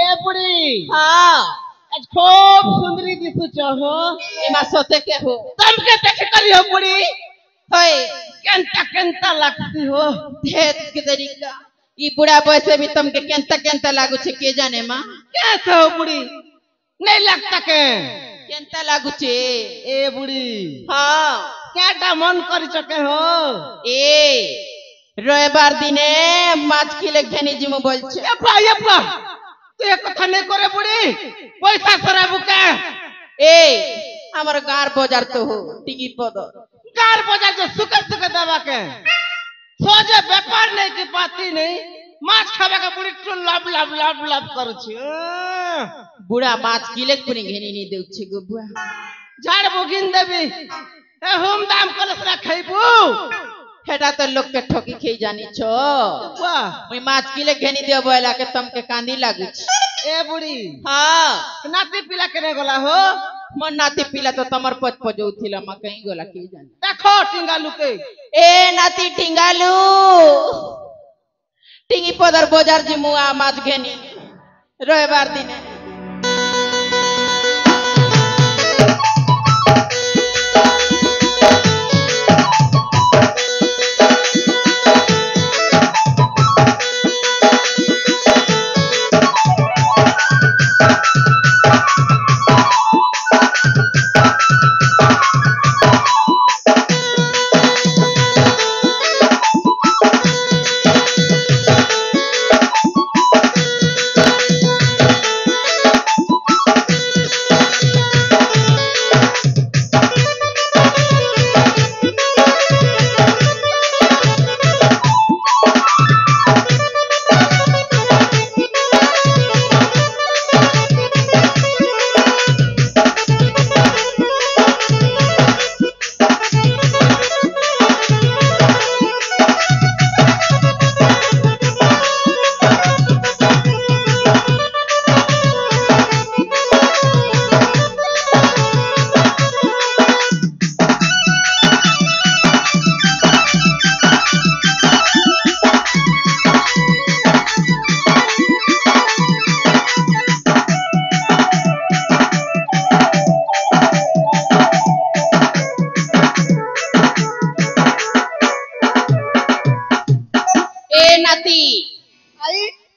ए बुढ़ी हाँ आज खूब सुंदरी दिसुच हो एमा सोते के हो तुमके देख करी हो बुढ़ी होय केंता केंता लगती हो धेत के तरीका ई बुढ़ा बयसे भी तुमके केंता केंता लागू छे के जाने मां कैसे हो बुढ़ी नहीं लगता के केंता लागू छे ए बुढ़ी हाँ केटा मन करी चके हो ए रविवार दिने माछ किले घेनी जिमु बोल छे ये पा तू एक कथा नहीं करे बुढ़ी पैसा सराबू के ए हमर गार बाजार तो हो टिकी पद कार बाजार से सुके सुके दबा के सोजे व्यापार नहीं की पाती नहीं माछ खावे का बुढ़ी तू लाभ लाभ लाभ लाभ करू छी बुढ़ा माछ किले कुनी घेनी नहीं देउ छे गो बुआ झाड़ बुगिन देबी ए हम दाम कलस रखैबू हेटा तो लोग के ठोकी खई जानी छो वाह ओई माछ किले घेनी देव बोला के तुमके कांदी लागू छे ए बुढ़ी हां नाती पिला केने गला हो मन नाती पिला तो तमर पच पजौ थिला म कहीं गोला के जाने देखो टिंगालू के ए नाती टिंगालू टिंगी पदर बाजार जिमुआ माछ घेनी रविवार दिने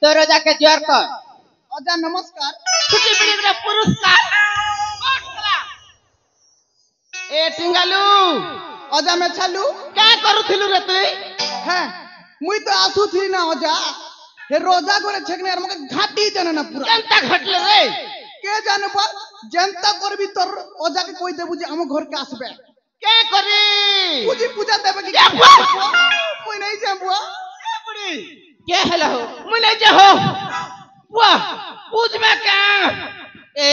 तो रोजा के जोर कर अजा नमस्कार छुट्टी पड़ी मेरा पुरस्कार ए टिंगालू अजा में छलू क्या करू थिलु रे तू हैं मुई तो आसू थी ना अजा हे रोजा करे छकने यार मके घाटी जने ना पूरा जनता घटले रे के जाने पर जनता कर भी तोर अजा के कोई देबू जे हम घर के आसबे क्या करी पूजी पूजा देबे की कोई नहीं जे बुआ ए बुढ़ी के हला हो मुने जे हो वाह पूछ में क्या ए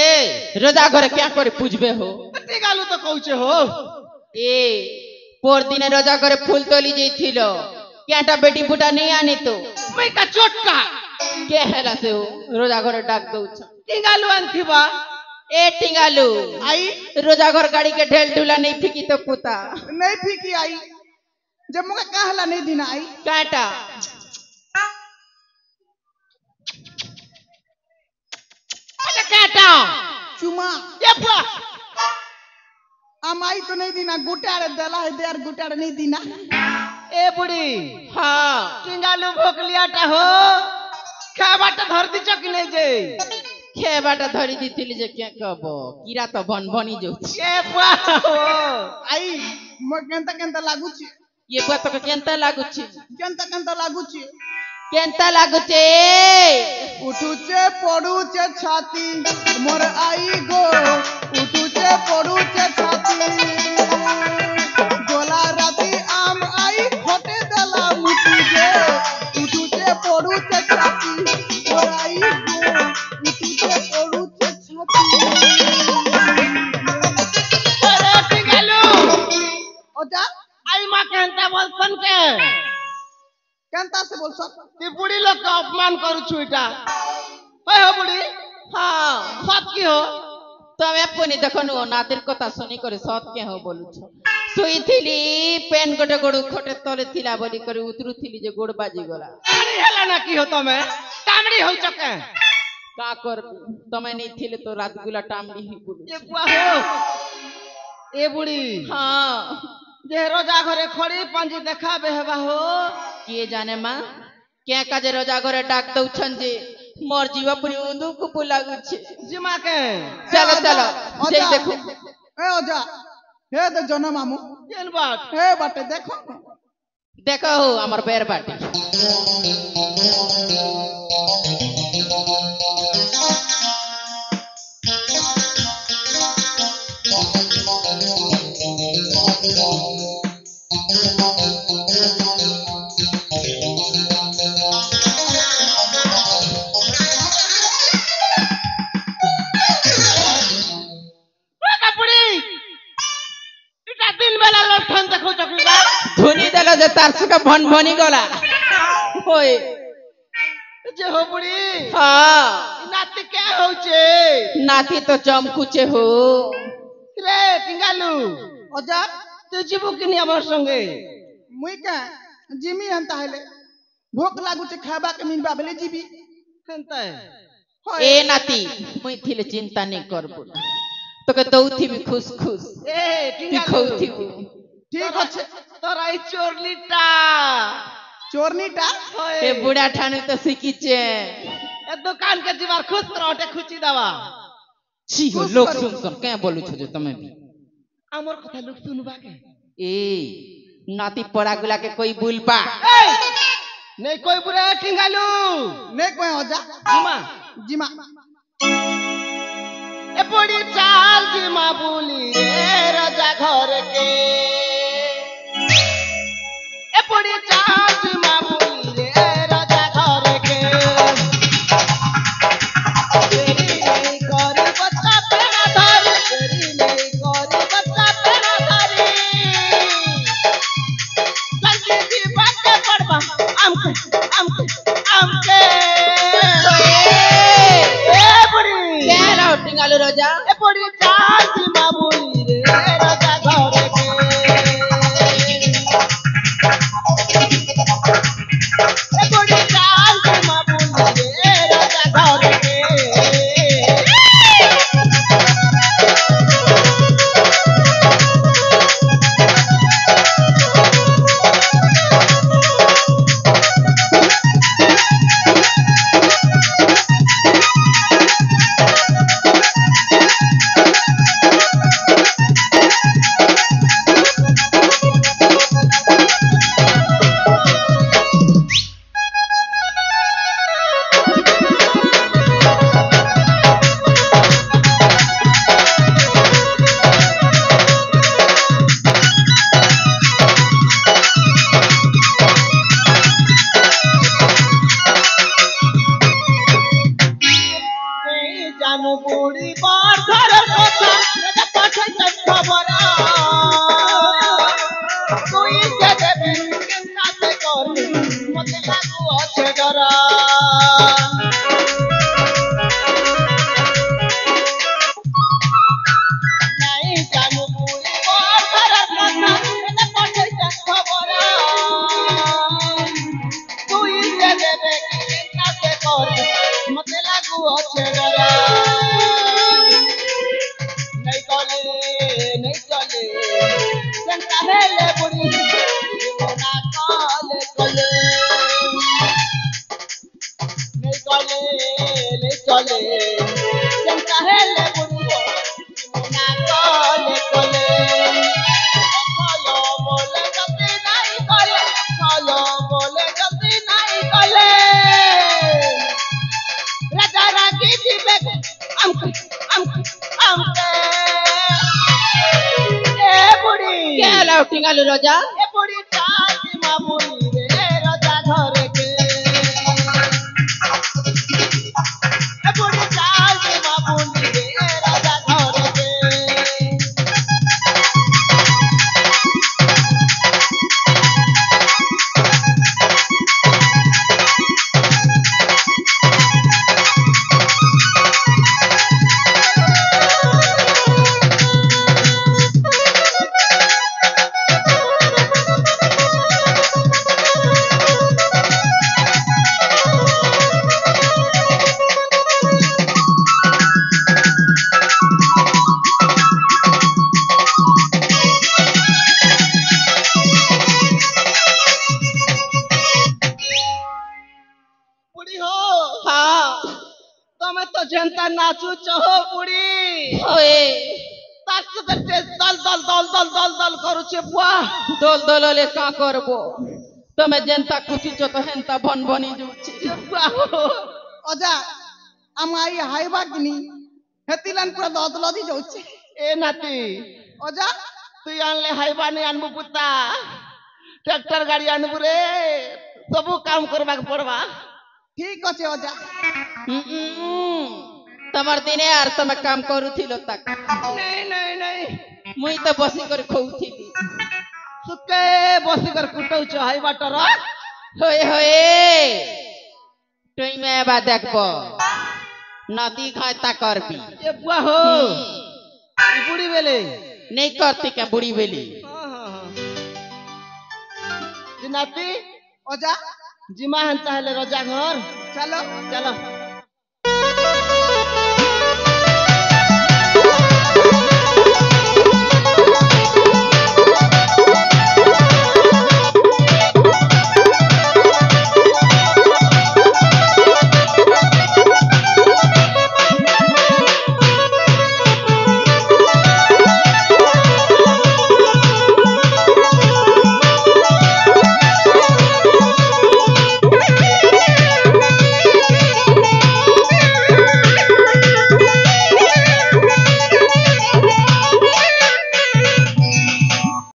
रोजा घरे क्या करे पूजबे हो टिंगालू तो कहूचे हो ए पोर दिन रोजा घरे फूल तोली जइथिलो क्याटा बेटी बुटा नहीं आनी तो मैं का चोटका के हला से हो रोजा घरे डाक दउ छ टिंगालू अंथिबा ए टिंगालू आई रोजा घर गाड़ी के ढेल ढुला नहीं फिकी तो पुता नहीं फीकी आई जब मके कहला नहीं दिन आई काटा अरे काटा चुमा ये बुआ अमाई तो नहीं दीना गुटाड़ दला है देर गुटाड़ नहीं दीना ए बुढ़ी हां टिंगालू भोकलियाटा हो खाबाटा धर दी चक नहीं जे खेबाटा धरी दिथिली जे के कहबो कीड़ा तो बन बनी जो ए बुआ हो आई म केंता लागू छी ये बात तो केंता लागू छी केंता लागू छी केंता लागू छे उठुचे पड़ुचे छाती मोर आई गो उठुचे पड़ुचे छाती गोला राती आम आई होटे दला मुटी जे उठुचे पड़ुचे छाती मोर आई गो उठुचे पड़ुचे छाती अरे टिंगालू ओजा आई मां कहता बोलसन के केंता से बोल सब ती बुढ़ी लोग का अपमान करू छुईटा होय हो बुढ़ी हां बात की हो तमे पुनी देखनु नातिर कथा सुनी करे सत के हो बोलु छ सुईथिली पेन गोटे गोड़ खटे तले थिला बोली करे उतरुथिली जे गोड़ बाजी गला अरे हला ना की हो तमे कामड़ी हो चके का कर तमें नहीं थिले तो रात गुला टामली ही बोलू ए बुआ हो ए बुढ़ी हाँ जे रोजा घरे खड़ी पंजी देखा बेहबा हो किए जाने माँ क्या काजे रोजा घरे डाक दउछन जे मोर जीवा पुरी उंदू कुपु लागु छे जिमा के चलो चलो जे अजा देखो ए अजा हे तो जन मामू केन बात हे बाटे देखो देखो हो हमर बेर बाटी धुनी देलो जे तार सुका भन भनी गला होय जे हो बुढ़ी हाँ नाती के होचे नाती तो चमकुचे हो रे टिंगालू अजा तू जीबू किनी हमर संगे मुई का जिमी हंता हेले भूख लागु छे खाबा के मिलबा बेले जीबी हंता ए नाती मुई थिले चिंता नहीं करबो तो के दउथी भी खुश खुश ए ती टिंगालू खौथी ठीक अच्छे तोरा ई चोरलीटा चोरनीटा ए बुढ़ा ठानु तो सिकिचे ए दुकान के जीवार खुश रहटे खुची दवा छी हो लोग सुन सुन क्या बोलू छो जे तमे भी हमर कथा लोग सुनबा के ए नाती पड़ा गुला के कोई बुलबा ए नहीं कोई बुरे टिंगालू ने कोई अजा जिमा जिमा ए बड़ी चाल जिमा बोली रे राजा घर के ए बड़ी चाल जिमा बोली रे राजा घर के तेरी नहीं करी बच्चा पेड़ा धरी तेरी नहीं करी बच्चा पेड़ा धरी संगी की बातें पड़वा आमके ए बुढ़ी क्या राउटिंग आलू रोजा ए बड़ी चाल जिमा बोली रे राजा घर के ए बड़ी चाल जिमा बोली रे राजा घर के नहीं जानू बुढ़ी बार घर कथा रे पाछे से खबर कोई के देबी केना से कर मते लागू अच्छे डरा नहीं जानू बुढ़ी बार घर कथा रे पाछे से खबर कोई के देबे केना से कर मते लागू अच्छे डरा नहीं चले संता हेले बुढ़ी मोना काले कले नहीं चले संता हेले बुढ़ी मोना काले कले खालो बोले जल्दी नहीं कले खालो बोले जल्दी नहीं कले राजा रागी जीवे हमके ए बुढ़ी क्या राउटिंग आलू रोजा ए बुढ़ी चाल जिमा बोली रे राजा घर के ए बुढ़ी चाल जिमा बोली रे राजा घर के তো জেনতা নাচু চহো বুড়ি ওয়ে তার সাথে দল দল দল দল দল দল করুছে বুয়া দোল দোল হলে কা করবো তুমি যেনতা খুঁচিছ তো হেনতা বন বনি যাচ্ছে বুয়া অজা আমার এই হাইবা কিনি হেতিলান পুরা দদলদি যাচ্ছে এ নাতি অজা তুই আনলে হাইবানি আনবু পুতা ট্রাক্টর গাড়ি আনবু রে সবু কাম করবাকে পড়বা ঠিক আছে অজা তোমার দিনে আর তুমি কাম করুথিল তাক নাই নাই নাই মুই তো বসি করে খৌথিলি সুকে বসি কর কুটৌছ হাইবাটর হয়ে হয়ে তুই মে এবার দেখবো নদী খায় তা করবি এ বুয়া হো ই বুড়ি বেলে নেই করতে কে বুড়ি বেলি নাতি অজা জিমা হেন তাহলে রজা ঘর চলো চলো